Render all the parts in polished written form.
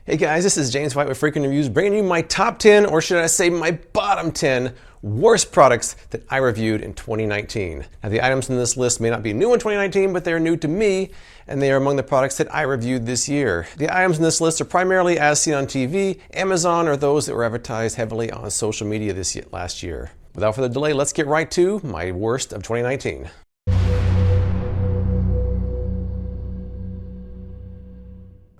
Hey guys, this is James White with Frequent Reviews, bringing you my top 10, or should I say my bottom 10 worst products that I reviewed in 2019. Now the items in this list may not be new in 2019, but they're new to me, and they are among the products that I reviewed this year. The items in this list are primarily as seen on TV, Amazon, or those that were advertised heavily on social media last year. Without further delay, let's get right to my worst of 2019.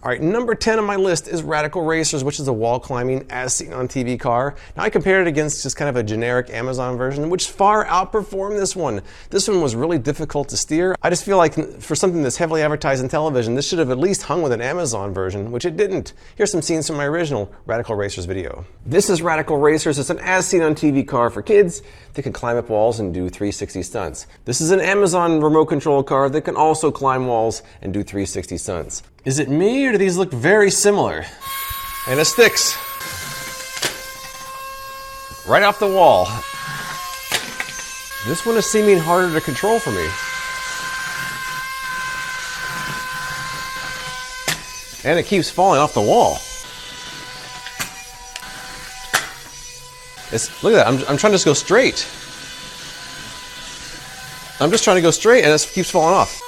All right, number 10 on my list is Radical Racers, which is a wall climbing as seen on TV car. Now I compared it against just kind of a generic Amazon version, which far outperformed this one. This one was really difficult to steer. I just feel like for something that's heavily advertised in television, this should have at least hung with an Amazon version, which it didn't. Here's some scenes from my original Radical Racers video. This is Radical Racers. It's an as seen on TV car for kids that can climb up walls and do 360 stunts. This is an Amazon remote control car that can also climb walls and do 360 stunts. Is it me, or do these look very similar? And it sticks. Right off the wall. This one is seeming harder to control for me. And it keeps falling off the wall. Look at that, I'm trying to just go straight. I'm just trying to go straight and it keeps falling off.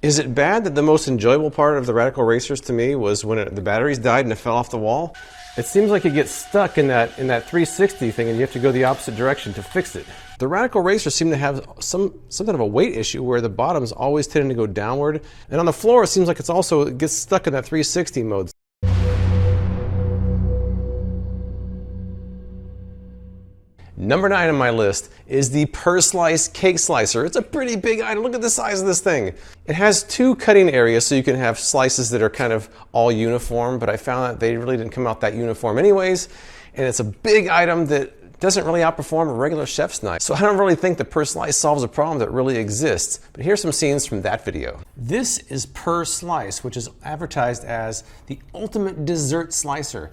Is it bad that the most enjoyable part of the Radical Racers to me was when the batteries died and it fell off the wall? It seems like it gets stuck in that 360 thing and you have to go the opposite direction to fix it. The Radical Racers seem to have some kind of a weight issue where the bottom's always tending to go downward, and on the floor it seems like it gets stuck in that 360 mode. Number 9 on my list is the Perslice cake slicer. It's a pretty big item. Look at the size of this thing. It has 2 cutting areas, so you can have slices that are kind of all uniform, but I found that they really didn't come out that uniform anyways, and it's a big item that doesn't really outperform a regular chef's knife. So I don't really think the Perslice solves a problem that really exists, but here's some scenes from that video. This is Perslice, which is advertised as the ultimate dessert slicer.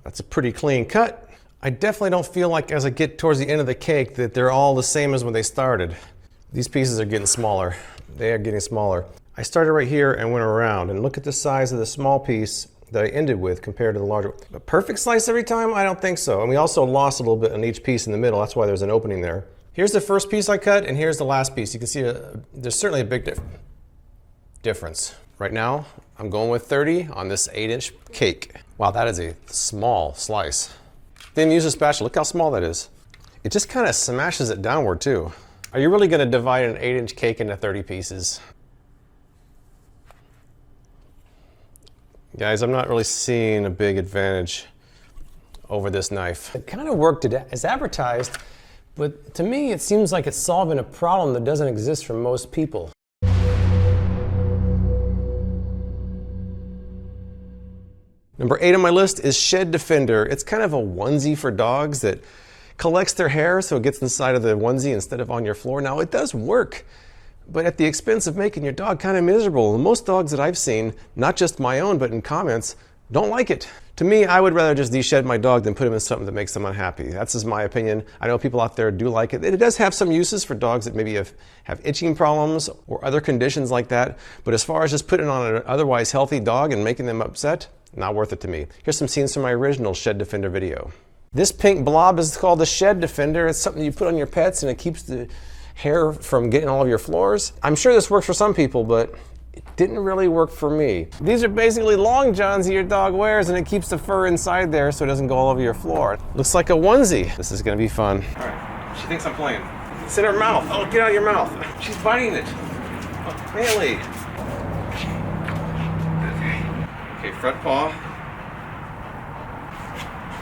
That's a pretty clean cut. I definitely don't feel like as I get towards the end of the cake that they're all the same as when they started. These pieces are getting smaller. They are getting smaller. I started right here and went around, and look at the size of the small piece that I ended with compared to the larger. A perfect slice every time? I don't think so. And we also lost a little bit on each piece in the middle. That's why there's an opening there. Here's the first piece I cut, and here's the last piece. You can see there's certainly a big difference. Right now, I'm going with 30 on this 8-inch cake. Wow, that is a small slice. Didn't use a spatula, look how small that is. It just kind of smashes it downward too. Are you really gonna divide an 8-inch cake into 30 pieces? Guys, I'm not really seeing a big advantage over this knife. It kind of worked as advertised, but to me it seems like it's solving a problem that doesn't exist for most people. Number 8 on my list is Shed Defender. It's kind of a onesie for dogs that collects their hair so it gets inside of the onesie instead of on your floor. Now it does work, but at the expense of making your dog kind of miserable. Most dogs that I've seen, not just my own, but in comments, don't like it. To me, I would rather just de-shed my dog than put him in something that makes them unhappy. That's just my opinion. I know people out there do like it. It does have some uses for dogs that maybe have itching problems or other conditions like that. But as far as just putting it on an otherwise healthy dog and making them upset, not worth it to me. Here's some scenes from my original Shed Defender video. This pink blob is called the Shed Defender. It's something you put on your pets and it keeps the hair from getting all over your floors. I'm sure this works for some people, but it didn't really work for me. These are basically long johns that your dog wears and it keeps the fur inside there so it doesn't go all over your floor. Looks like a onesie. This is gonna be fun. All right, she thinks I'm playing. It's in her mouth. Oh, get out of your mouth. She's biting it. Oh, Bailey. Okay, front paw.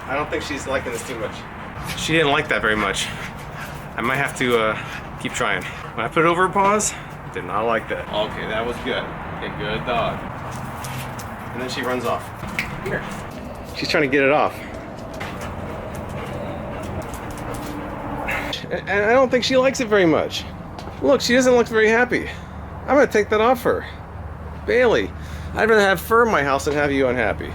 I don't think she's liking this too much. She didn't like that very much. I might have to keep trying. When I put it over her paws, did not like that. Okay, that was good. Okay, good dog. And then she runs off. Here. She's trying to get it off. And I don't think she likes it very much. Look, she doesn't look very happy. I'm gonna take that off her. Bailey, I'd rather have fur in my house than have you unhappy.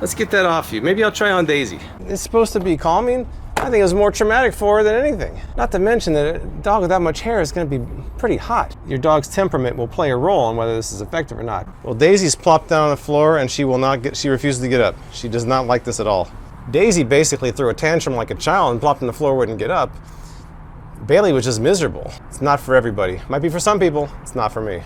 Let's get that off you. Maybe I'll try on Daisy. It's supposed to be calming, I think it was more traumatic for her than anything. Not to mention that a dog with that much hair is going to be pretty hot. Your dog's temperament will play a role in whether this is effective or not. Well, Daisy's plopped down on the floor and she refuses to get up. She does not like this at all. Daisy basically threw a tantrum like a child and plopped on the floor, wouldn't get up. Bailey was just miserable. It's not for everybody. Might be for some people, it's not for me.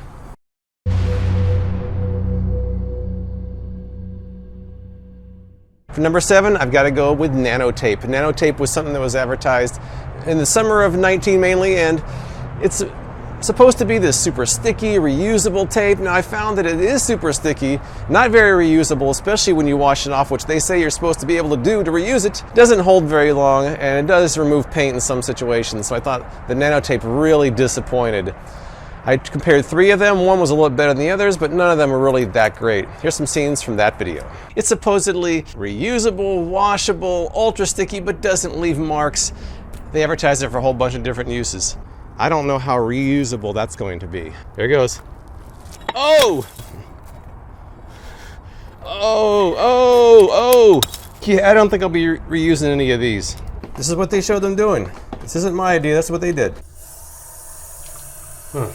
For number 7, I've got to go with Nano Tape. Nano Tape was something that was advertised in the summer of 19 mainly, and it's supposed to be this super sticky, reusable tape. Now I found that it is super sticky, not very reusable, especially when you wash it off, which they say you're supposed to be able to do to reuse it. It doesn't hold very long, and it does remove paint in some situations, so I thought the Nano Tape really disappointed. I compared 3 of them. One was a little bit better than the others, but none of them were really that great. Here's some scenes from that video. It's supposedly reusable, washable, ultra sticky, but doesn't leave marks. They advertise it for a whole bunch of different uses. I don't know how reusable that's going to be. There it goes. Oh! Oh! Yeah, I don't think I'll be reusing any of these. This is what they showed them doing. This isn't my idea, that's what they did.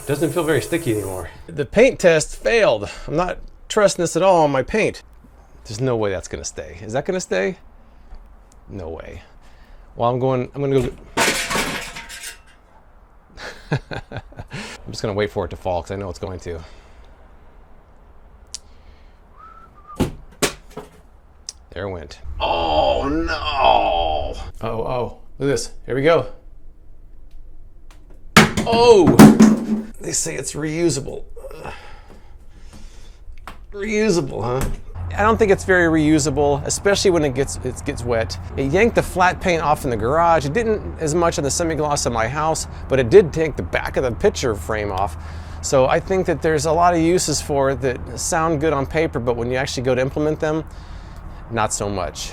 Doesn't feel very sticky anymore. The paint test failed. I'm not trusting this at all on my paint. There's no way that's gonna stay. Is that gonna stay? No way. Well, I'm gonna go. I'm just gonna wait for it to fall because I know it's going to. There it went. Oh no! Oh, look at this. Here we go. Oh! They say it's reusable. Reusable, huh? I don't think it's very reusable, especially when it gets wet. It yanked the flat paint off in the garage. It didn't as much on the semi-gloss in my house, but it did take the back of the picture frame off. So I think that there's a lot of uses for it that sound good on paper, but when you actually go to implement them, not so much.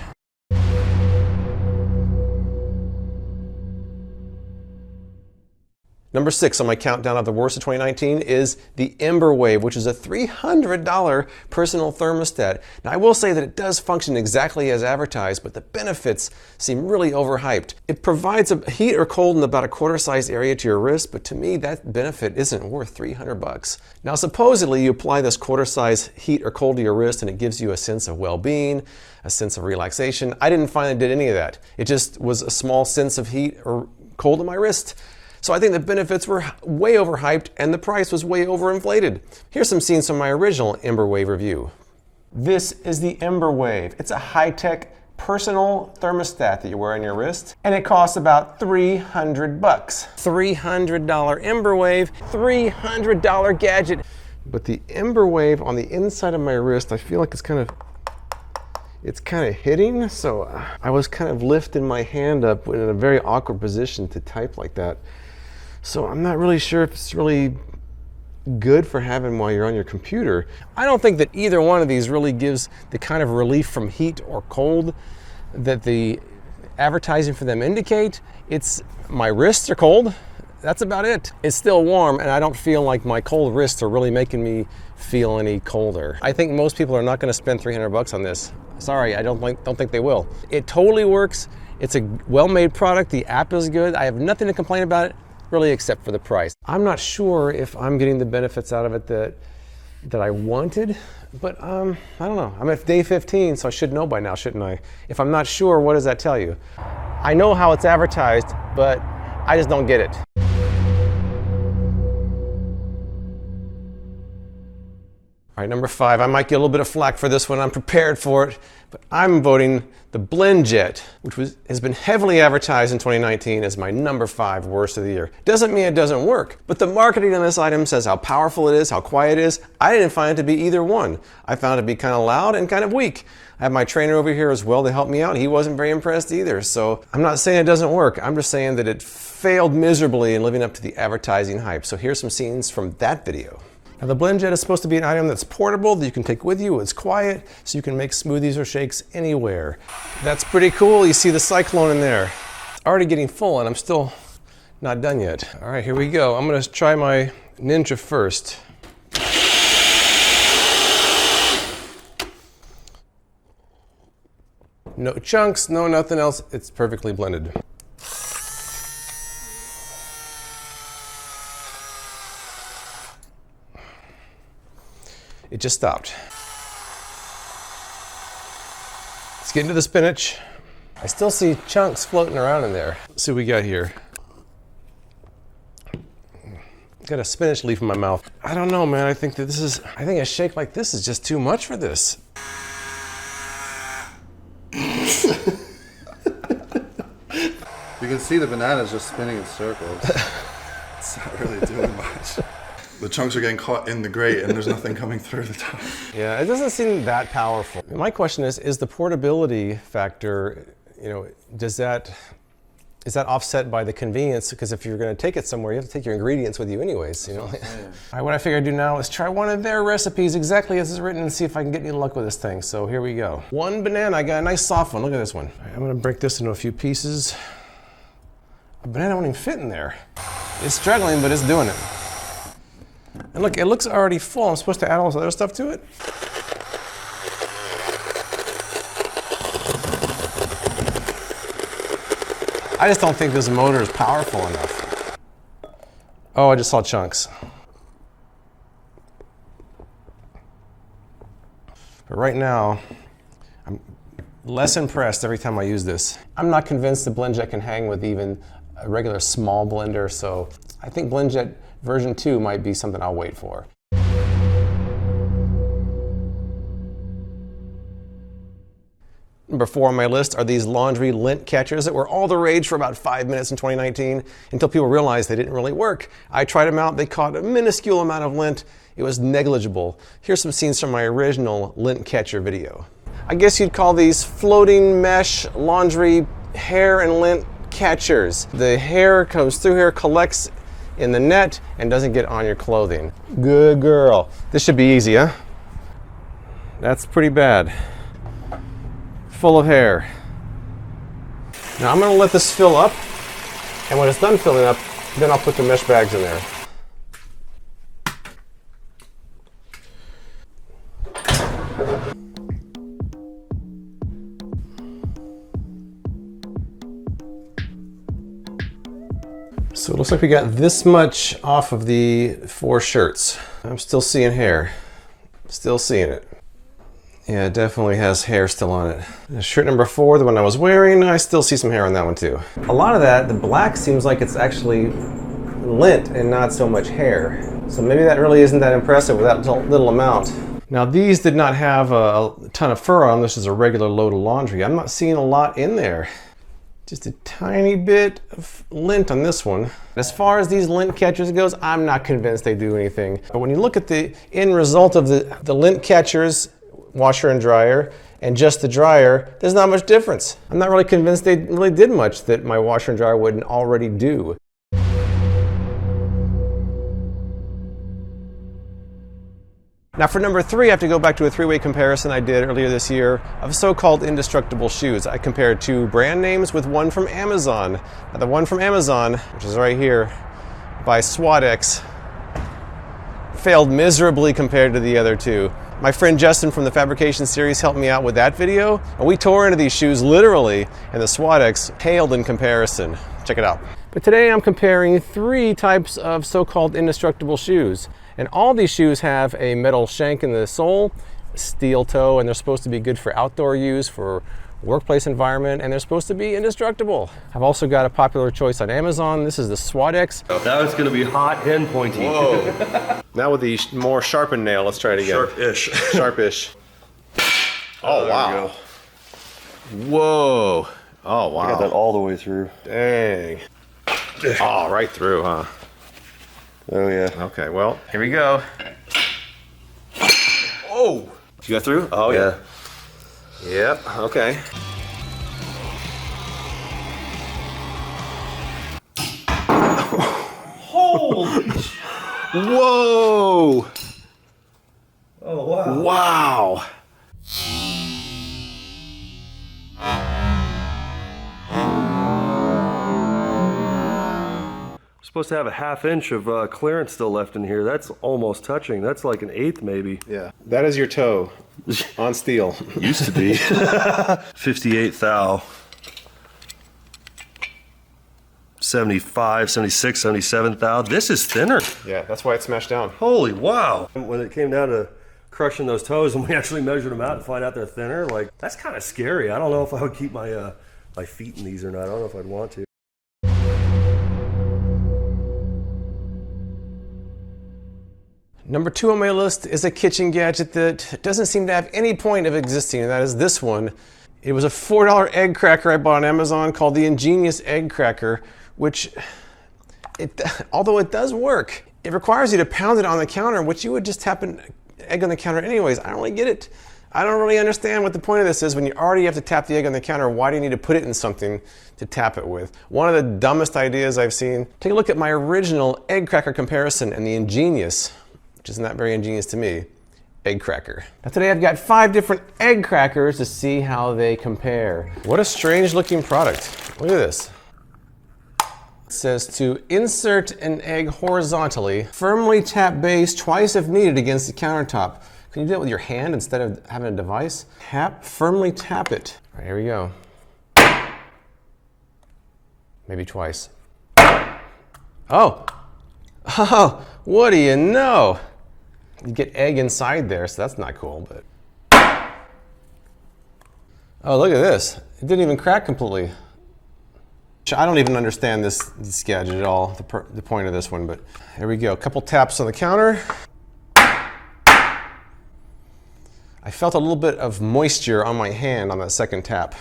Number 6 on my countdown of the worst of 2019 is the Ember Wave, which is a $300 personal thermostat. Now I will say that it does function exactly as advertised, but the benefits seem really overhyped. It provides a heat or cold in about a quarter-sized area to your wrist, but to me that benefit isn't worth $300. Now supposedly you apply this quarter-size heat or cold to your wrist and it gives you a sense of well-being, a sense of relaxation. I didn't find it did any of that. It just was a small sense of heat or cold in my wrist. So I think the benefits were way overhyped and the price was way overinflated. Here's some scenes from my original Ember Wave review. This is the Ember Wave. It's a high-tech personal thermostat that you wear on your wrist, and it costs about $300. $300 Ember Wave, $300 gadget. But the Ember Wave on the inside of my wrist, I feel like it's kind of hitting, so I was kind of lifting my hand up in a very awkward position to type like that. So I'm not really sure if it's really good for having while you're on your computer. I don't think that either one of these really gives the kind of relief from heat or cold that the advertising for them indicate. It's my wrists are cold, that's about it. It's still warm and I don't feel like my cold wrists are really making me feel any colder. I think most people are not going to spend $300 on this. Sorry, I don't think they will. It totally works. It's a well-made product. The app is good. I have nothing to complain about it, really, except for the price. I'm not sure if I'm getting the benefits out of it that I wanted, but I don't know. I'm at day 15, so I should know by now, shouldn't I? If I'm not sure, what does that tell you? I know how it's advertised, but I just don't get it. All right, number 5, I might get a little bit of flack for this one. I'm prepared for it, but I'm voting the BlendJet, which has been heavily advertised in 2019 as my number 5 worst of the year. Doesn't mean it doesn't work, but the marketing on this item says how powerful it is, how quiet it is. I didn't find it to be either one. I found it to be kind of loud and kind of weak. I have my trainer over here as well to help me out. He wasn't very impressed either. So I'm not saying it doesn't work. I'm just saying that it failed miserably in living up to the advertising hype. So here's some scenes from that video. Now the BlendJet is supposed to be an item that's portable, that you can take with you, it's quiet, so you can make smoothies or shakes anywhere. That's pretty cool. You see the cyclone in there. It's already getting full and I'm still not done yet. All right, here we go. I'm gonna try my Ninja first. No chunks, no nothing else. It's perfectly blended. It just stopped. Let's get into the spinach. I still see chunks floating around in there. Let's see what we got here. Got a spinach leaf in my mouth. I don't know, man. I think a shake like this is just too much for this. You can see the banana's just spinning in circles. It's not really doing much. The chunks are getting caught in the grate and there's nothing coming through the top. Yeah, it doesn't seem that powerful. My question is the portability factor, you know, is that offset by the convenience? Because if you're going to take it somewhere, you have to take your ingredients with you anyways, you know. All right, what I figure I'd do now is try one of their recipes exactly as it's written and see if I can get any luck with this thing. So here we go. One banana, I got a nice soft one. Look at this one. All right, I'm going to break this into a few pieces. A banana won't even fit in there. It's struggling, but it's doing it. And look, it looks already full. I'm supposed to add all this other stuff to it? I just don't think this motor is powerful enough. Oh, I just saw chunks. But right now, I'm less impressed every time I use this. I'm not convinced the BlendJet can hang with even a regular small blender, so I think BlendJet version 2 might be something I'll wait for. Number 4 on my list are these laundry lint catchers that were all the rage for about 5 minutes in 2019 until people realized they didn't really work. I tried them out, they caught a minuscule amount of lint. It was negligible. Here's some scenes from my original lint catcher video. I guess you'd call these floating mesh laundry hair and lint catchers. The hair comes through here, collects in the net, and doesn't get on your clothing. Good girl. This should be easy, huh? That's pretty bad. Full of hair. Now I'm gonna let this fill up, and when it's done filling up, then I'll put the mesh bags in there. So it looks like we got this much off of the 4 shirts. I'm still seeing hair. Still seeing it. Yeah, it definitely has hair still on it. The shirt number 4, the one I was wearing, I still see some hair on that one too. A lot of that, the black seems like it's actually lint and not so much hair. So maybe that really isn't that impressive with that little amount. Now these did not have a ton of fur on them. This is a regular load of laundry. I'm not seeing a lot in there. Just a tiny bit of lint on this one. As far as these lint catchers goes, I'm not convinced they do anything. But when you look at the end result of the lint catchers, washer and dryer, and just the dryer, there's not much difference. I'm not really convinced they really did much that my washer and dryer wouldn't already do. Now for number 3, I have to go back to a 3-way comparison I did earlier this year of so-called indestructible shoes. I compared 2 brand names with one from Amazon. Now the one from Amazon, which is right here, by Suadex, failed miserably compared to the other 2. My friend Justin from the Fabrication series helped me out with that video, and we tore into these shoes literally, and the Suadex paled in comparison. Check it out. But today I'm comparing 3 types of so-called indestructible shoes. And all these shoes have a metal shank in the sole, steel toe, and they're supposed to be good for outdoor use, for workplace environment, and they're supposed to be indestructible. I've also got a popular choice on Amazon. This is the Suadex. That was gonna be hot and pointy. Whoa. Now with the more sharpened nail, let's try it again. Sharp-ish. Sharp-ish. Oh, wow. Whoa. Oh, wow. I got that all the way through. Dang. Oh, right through, huh? Oh yeah. Okay, well, here we go. Oh! Did you go through? Oh, yeah. Yep, okay. Holy Whoa! Oh wow. Wow! Supposed to have a 1/2 inch of clearance still left in here. That's almost touching. That's like an 1/8 maybe. Yeah. That is your toe. on steel. Used to be. 58 thou. 75, 76, 77 thou. This is thinner. Yeah, that's why it smashed down. Holy wow. When it came down to crushing those toes and we actually measured them out and find out they're thinner, like, that's kind of scary. I don't know if I would keep my my feet in these or not. I don't know if I'd want to. Number 2 on my list is a kitchen gadget that doesn't seem to have any point of existing, and that is this one. It was a $4 egg cracker I bought on Amazon called the Ingenius Egg Cracker, which, although it does work, it requires you to pound it on the counter, which you would just tap an egg on the counter anyways. I don't really get it. I don't really understand what the point of this is. When you already have to tap the egg on the counter, why do you need to put it in something to tap it with? One of the dumbest ideas I've seen. Take a look at my original egg cracker comparison and the Ingenius, which is not very ingenious to me, egg cracker. Now today I've got 5 different egg crackers to see how they compare. What a strange looking product. Look at this. It says to insert an egg horizontally, firmly tap base twice if needed against the countertop. Can you do that with your hand instead of having a device? Firmly tap it. All right, here we go. Maybe twice. Oh, what do you know? You get egg inside there, so that's not cool, but. Oh, look at this. It didn't even crack completely. I don't even understand this gadget at all, the point of this one, but here we go. A couple taps on the counter. I felt a little bit of moisture on my hand on that second tap.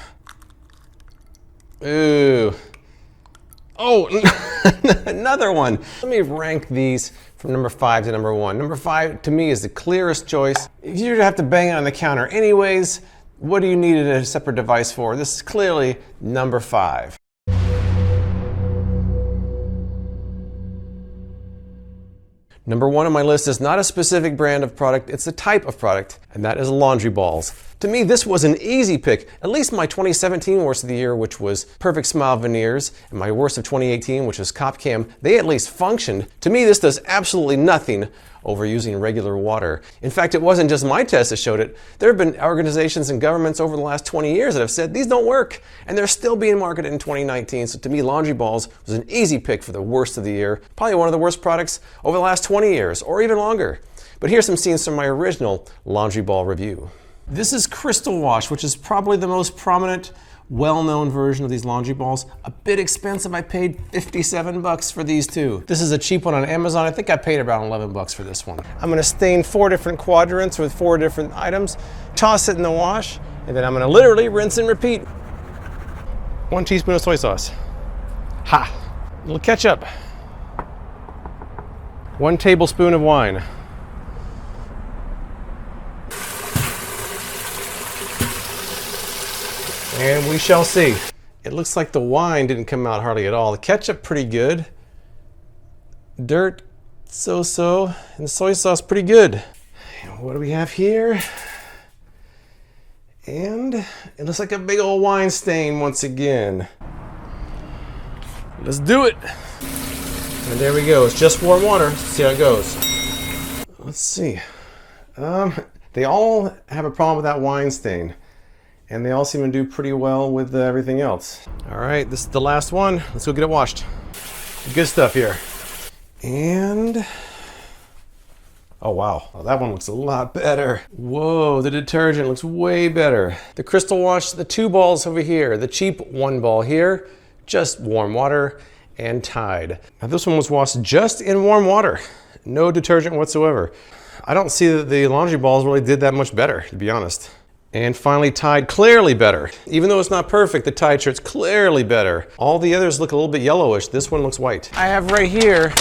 Ooh. Oh, another one. Let me rank these from number 5 to number 1. Number 5 to me is the clearest choice. If you're gonna have to bang it on the counter anyways, what do you need a separate device for? This is clearly number 5. Number 1 on my list is not a specific brand of product, it's a type of product, and that is laundry balls. To me, this was an easy pick. At least my 2017 worst of the year, which was Perfect Smile veneers, and my worst of 2018, which was Cop Cam, they at least functioned. To me, this does absolutely nothing over using regular water. In fact, it wasn't just my test that showed it. There have been organizations and governments over the last 20 years that have said these don't work, and they're still being marketed in 2019. So to me, laundry balls was an easy pick for the worst of the year. Probably one of the worst products over the last 20 years, or even longer. But here's some scenes from my original laundry ball review. This is Crystal Wash, which is probably the most prominent, well-known version of these laundry balls. A bit expensive. I paid 57 bucks for these two. This is a cheap one on Amazon. I think I paid around 11 bucks for this one. I'm gonna stain 4 different quadrants with 4 different items, toss it in the wash, and then I'm gonna literally rinse and repeat. 1 teaspoon of soy sauce. Ha! A little ketchup. 1 tablespoon of wine. And we shall see. It looks like the wine didn't come out hardly at all. The ketchup pretty good. Dirt, so-so. And the soy sauce pretty good. And what do we have here? And it looks like a big old wine stain once again. Let's do it. And there we go. It's just warm water. Let's see how it goes. Let's see. They all have a problem with that wine stain. And they all seem to do pretty well with everything else. All right, this is the last one. Let's go get it washed. Good stuff here. And, oh wow, oh, that one looks a lot better. Whoa, the detergent looks way better. The Crystal Wash, the 2 balls over here. The cheap 1 ball here, just warm water and Tide. Now this one was washed just in warm water. No detergent whatsoever. I don't see that the laundry balls really did that much better, to be honest. And finally, Tide, clearly better. Even though it's not perfect, the Tide shirt's clearly better. All the others look a little bit yellowish. This one looks white. I have right here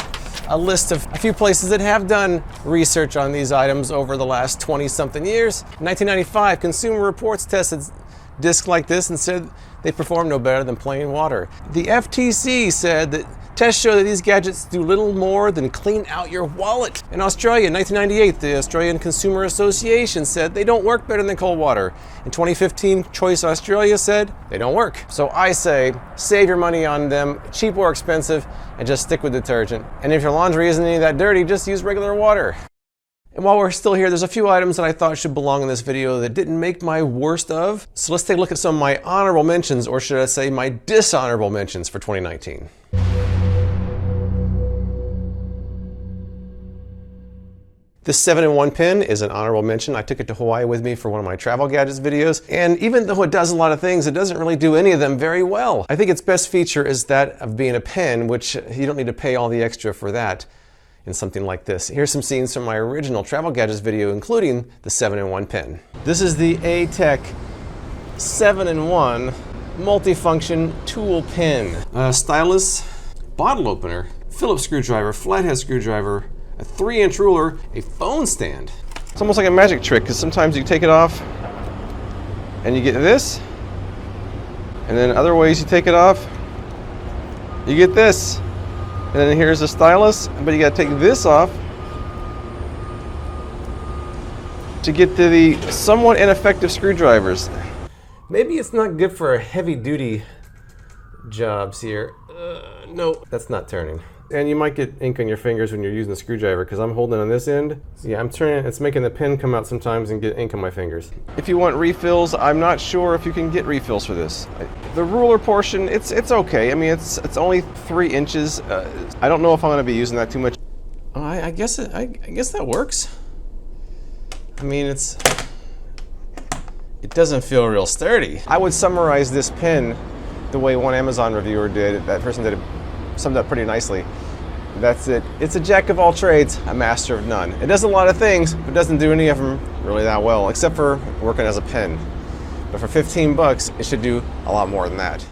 a list of a few places that have done research on these items over the last 20-something years. In 1995, Consumer Reports tested discs like this and said they perform no better than plain water. The FTC said that tests show that these gadgets do little more than clean out your wallet. In Australia, in 1998, the Australian Consumer Association said they don't work better than cold water. In 2015, Choice Australia said they don't work. So I say, save your money on them, cheap or expensive, and just stick with detergent. And if your laundry isn't any that dirty, just use regular water. And while we're still here, there's a few items that I thought should belong in this video that didn't make my worst of. So let's take a look at some of my honorable mentions, or should I say my dishonorable mentions for 2019. This 7-in-1 pen is an honorable mention. I took it to Hawaii with me for one of my travel gadgets videos, and even though it does a lot of things, it doesn't really do any of them very well. I think its best feature is that of being a pen, which you don't need to pay all the extra for that in something like this. Here's some scenes from my original travel gadgets video, including the 7-in-1 pen. This is the A-Tech 7-in-1 multifunction tool pen. Stylus, bottle opener, Phillips screwdriver, flathead screwdriver, a 3-inch ruler, a phone stand. It's almost like a magic trick, because sometimes you take it off and you get this, and then other ways you take it off, you get this. And then here's the stylus, but you gotta take this off to get to the somewhat ineffective screwdrivers. Maybe it's not good for heavy duty jobs here. No, that's not turning. And you might get ink on your fingers when you're using the screwdriver, because I'm holding on this end. So yeah, I'm turning, it's making the pen come out sometimes and get ink on my fingers. If you want refills, I'm not sure if you can get refills for this. The ruler portion, it's okay. I mean, it's only 3 inches. I don't know if I'm gonna be using that too much. I guess that works. I mean, it doesn't feel real sturdy. I would summarize this pen the way one Amazon reviewer did. That person did it, summed up pretty nicely. That's it. It's a jack of all trades, a master of none. It does a lot of things, but doesn't do any of them really that well, except for working as a pen. But for 15 bucks, it should do a lot more than that.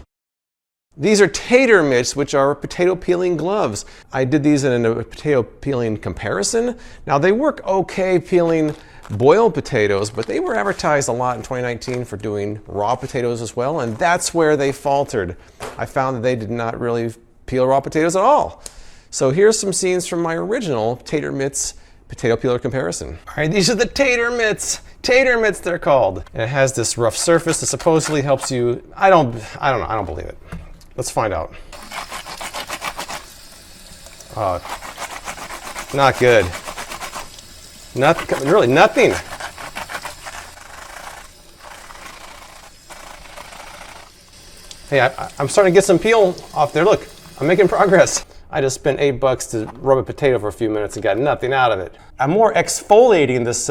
These are Tater Mitts, which are potato peeling gloves. I did these in a potato peeling comparison. Now they work okay peeling boiled potatoes, but they were advertised a lot in 2019 for doing raw potatoes as well, and that's where they faltered. I found that they did not really peel raw potatoes at all. So here's some scenes from my original Tater Mitts potato peeler comparison. All right, these are the Tater Mitts. Tater Mitts, they're called. And it has this rough surface that supposedly helps you. I don't believe it. Let's find out. Not good. Really nothing. Hey, I'm starting to get some peel off there. Look, I'm making progress. I just spent $8 to rub a potato for a few minutes and got nothing out of it. I'm more exfoliating this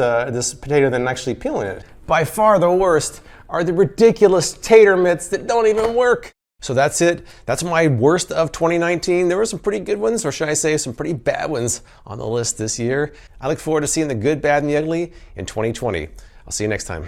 potato than actually peeling it. By far the worst are the ridiculous Tater Mitts that don't even work. So that's it. That's my worst of 2019. There were some pretty good ones, or should I say some pretty bad ones on the list this year. I look forward to seeing the good, bad, and the ugly in 2020. I'll see you next time.